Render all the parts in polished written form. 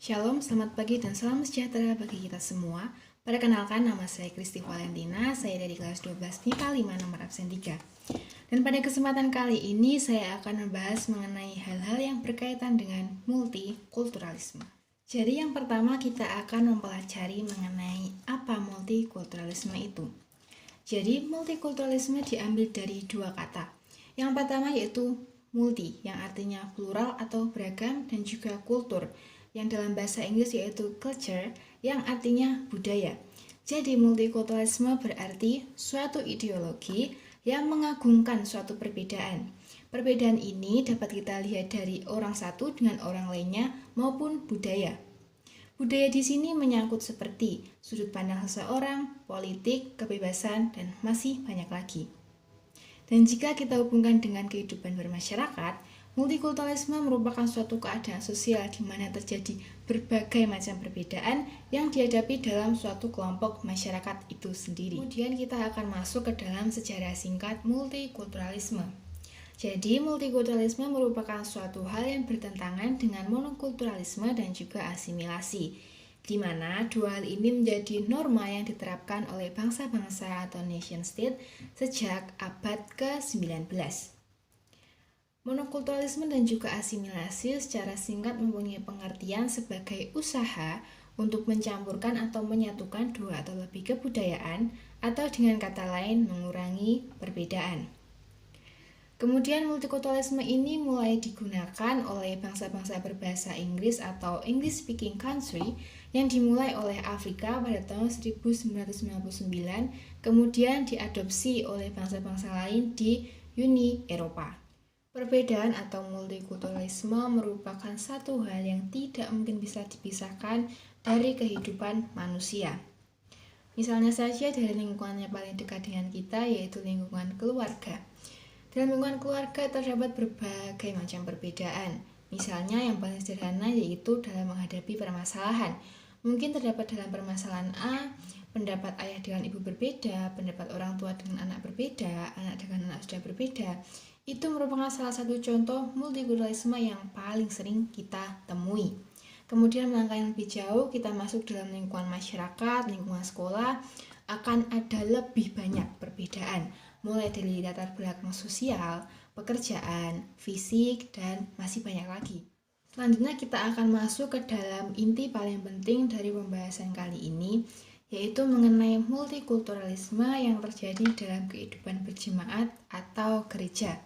Shalom, selamat pagi dan salam sejahtera bagi kita semua. Perkenalkan, nama saya Kristi Valentina, saya dari kelas 12 MIPA 5 nomor absen 3. Dan pada kesempatan kali ini saya akan membahas mengenai hal-hal yang berkaitan dengan multikulturalisme. Jadi yang pertama kita akan mempelajari mengenai apa multikulturalisme itu. Jadi multikulturalisme diambil dari dua kata. Yang pertama yaitu multi, yang artinya plural atau beragam, dan juga kultur, yang dalam bahasa Inggris yaitu culture, yang artinya budaya. Jadi multikulturalisme berarti suatu ideologi yang mengagungkan suatu perbedaan. Perbedaan ini dapat kita lihat dari orang satu dengan orang lainnya maupun budaya. Budaya di sini menyangkut seperti sudut pandang seseorang, politik, kebebasan, dan masih banyak lagi. Dan jika kita hubungkan dengan kehidupan bermasyarakat, multikulturalisme merupakan suatu keadaan sosial di mana terjadi berbagai macam perbedaan yang dihadapi dalam suatu kelompok masyarakat itu sendiri. Kemudian kita akan masuk ke dalam sejarah singkat multikulturalisme. Jadi, multikulturalisme merupakan suatu hal yang bertentangan dengan monokulturalisme dan juga asimilasi, di mana dua hal ini menjadi norma yang diterapkan oleh bangsa-bangsa atau nation state sejak abad ke-19. Monokulturalisme dan juga asimilasi secara singkat mempunyai pengertian sebagai usaha untuk mencampurkan atau menyatukan dua atau lebih kebudayaan, atau dengan kata lain mengurangi perbedaan. Kemudian multikulturalisme ini mulai digunakan oleh bangsa-bangsa berbahasa Inggris atau English speaking country yang dimulai oleh Afrika pada tahun 1999, kemudian diadopsi oleh bangsa-bangsa lain di Uni Eropa. Perbedaan atau multikulturalisme merupakan satu hal yang tidak mungkin bisa dipisahkan dari kehidupan manusia. Misalnya saja dari lingkungan yang paling dekat dengan kita, yaitu lingkungan keluarga. Dalam lingkungan keluarga terdapat berbagai macam perbedaan. Misalnya yang paling sederhana yaitu dalam menghadapi permasalahan. Mungkin terdapat dalam permasalahan A, pendapat ayah dengan ibu berbeda, pendapat orang tua dengan anak berbeda, anak dengan anak sudah berbeda. Itu merupakan salah satu contoh multikulturalisme yang paling sering kita temui. Kemudian melangkah yang lebih jauh, kita masuk dalam lingkungan masyarakat, lingkungan sekolah, akan ada lebih banyak perbedaan, mulai dari latar belakang sosial, pekerjaan, fisik, dan masih banyak lagi. Selanjutnya kita akan masuk ke dalam inti paling penting dari pembahasan kali ini, yaitu mengenai multikulturalisme yang terjadi dalam kehidupan berjemaat atau gereja.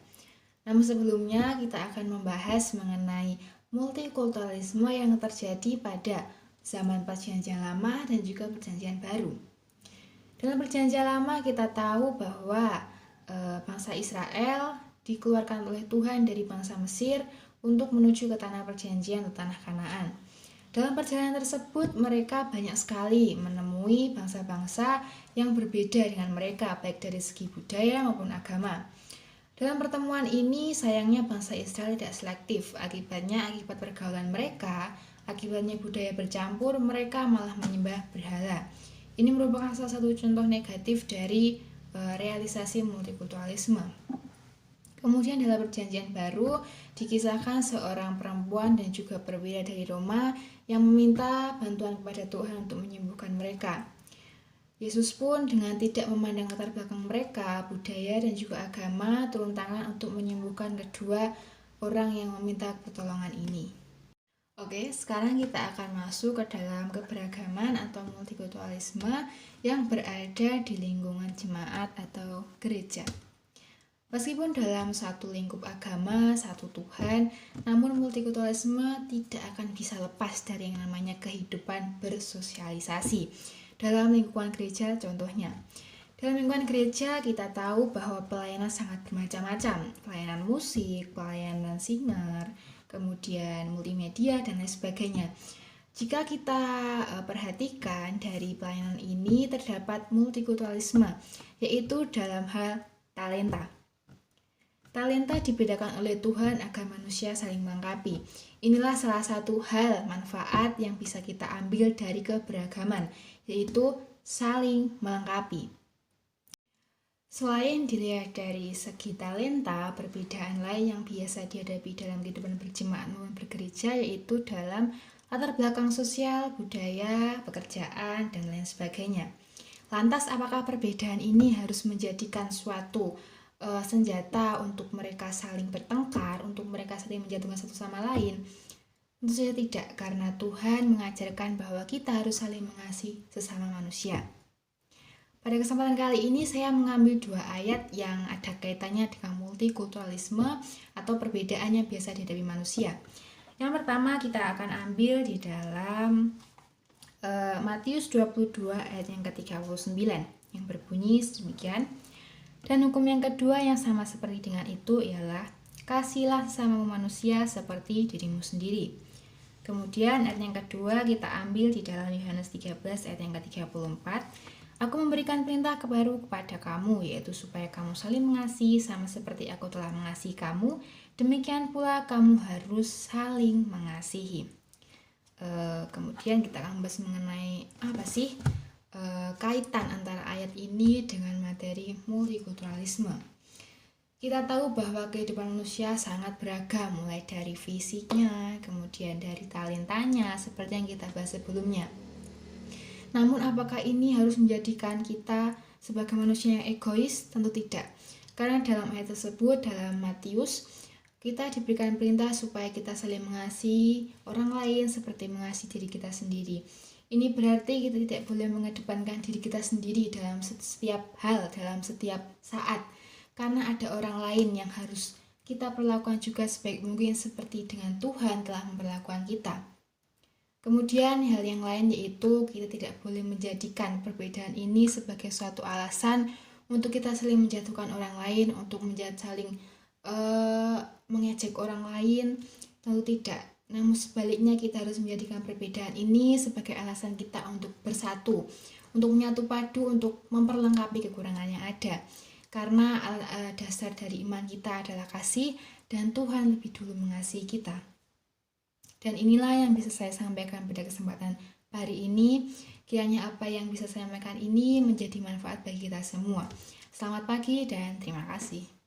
Namun sebelumnya kita akan membahas mengenai multikulturalisme yang terjadi pada zaman Perjanjian Lama dan juga Perjanjian Baru. Dalam Perjanjian Lama kita tahu bahwa bangsa Israel dikeluarkan oleh Tuhan dari bangsa Mesir untuk menuju ke tanah perjanjian atau tanah Kanaan. Dalam perjalanan tersebut mereka banyak sekali menemui bangsa-bangsa yang berbeda dengan mereka, baik dari segi budaya maupun agama. Dalam pertemuan ini sayangnya bangsa Israel tidak selektif, akibat pergaulan mereka, akibatnya budaya bercampur, mereka malah menyembah berhala. Ini merupakan salah satu contoh negatif dari realisasi multikulturalisme. Kemudian dalam Perjanjian Baru dikisahkan seorang perempuan dan juga perwira dari Roma yang meminta bantuan kepada Tuhan untuk menyembuhkan mereka. Yesus pun dengan tidak memandang latar belakang mereka, budaya dan juga agama, turun tangan untuk menyembuhkan kedua orang yang meminta pertolongan ini. Oke, sekarang kita akan masuk ke dalam keberagaman atau multikulturalisme yang berada di lingkungan jemaat atau gereja. Meskipun dalam satu lingkup agama, satu Tuhan, namun multikulturalisme tidak akan bisa lepas dari yang namanya kehidupan bersosialisasi. Dalam lingkungan gereja contohnya. Dalam lingkungan gereja kita tahu bahwa pelayanan sangat bermacam-macam. Pelayanan musik, pelayanan singer, kemudian multimedia, dan lain sebagainya. Jika kita perhatikan dari pelayanan ini terdapat multikulturalisme, yaitu dalam hal talenta. Talenta dibedakan oleh Tuhan agar manusia saling melengkapi. Inilah salah satu hal manfaat yang bisa kita ambil dari keberagaman, yaitu saling melengkapi. Selain dilihat dari segi talenta, perbedaan lain yang biasa dihadapi dalam kehidupan berjemaat maupun bergereja yaitu dalam latar belakang sosial, budaya, pekerjaan, dan lain sebagainya. Lantas apakah perbedaan ini harus menjadikan suatu senjata untuk mereka saling bertengkar, untuk mereka saling menjatuhkan satu sama lain? Tentu saja tidak, karena Tuhan mengajarkan bahwa kita harus saling mengasihi sesama manusia. Pada kesempatan kali ini saya mengambil dua ayat yang ada kaitannya dengan multikulturalisme atau perbedaan yang biasa dihadapi manusia. Yang pertama kita akan ambil di dalam Matius 22 ayat yang ke-39 yang berbunyi demikian. Dan hukum yang kedua yang sama seperti dengan itu ialah kasihilah sesama manusia seperti dirimu sendiri. Kemudian ayat yang kedua kita ambil di dalam Yohanes 13 ayat yang ke-34. Aku memberikan perintah baru kepada kamu, yaitu supaya kamu saling mengasihi sama seperti aku telah mengasihi kamu. Demikian pula kamu harus saling mengasihi. Kemudian kita akan bahas mengenai apa sih kaitan antara ayat ini dengan materi multikulturalisme. Kita tahu bahwa kehidupan manusia sangat beragam, mulai dari fisiknya, kemudian dari talentanya, seperti yang kita bahas sebelumnya. Namun apakah ini harus menjadikan kita sebagai manusia yang egois? Tentu tidak. Karena dalam ayat tersebut, dalam Matius, kita diberikan perintah supaya kita saling mengasihi orang lain seperti mengasihi diri kita sendiri. Ini berarti kita tidak boleh mengedepankan diri kita sendiri dalam setiap hal, dalam setiap saat. Karena ada orang lain yang harus kita perlakukan juga sebaik mungkin seperti dengan Tuhan telah memperlakukan kita. Kemudian hal yang lain yaitu kita tidak boleh menjadikan perbedaan ini sebagai suatu alasan untuk kita saling menjatuhkan orang lain, untuk saling mengejek orang lain. Tentu tidak. Namun sebaliknya kita harus menjadikan perbedaan ini sebagai alasan kita untuk bersatu, untuk menyatu padu, untuk memperlengkapi kekurangan yang ada. Karena dasar dari iman kita adalah kasih dan Tuhan lebih dulu mengasihi kita. Dan inilah yang bisa saya sampaikan pada kesempatan hari ini. Kiranya apa yang bisa saya sampaikan ini menjadi manfaat bagi kita semua. Selamat pagi dan terima kasih.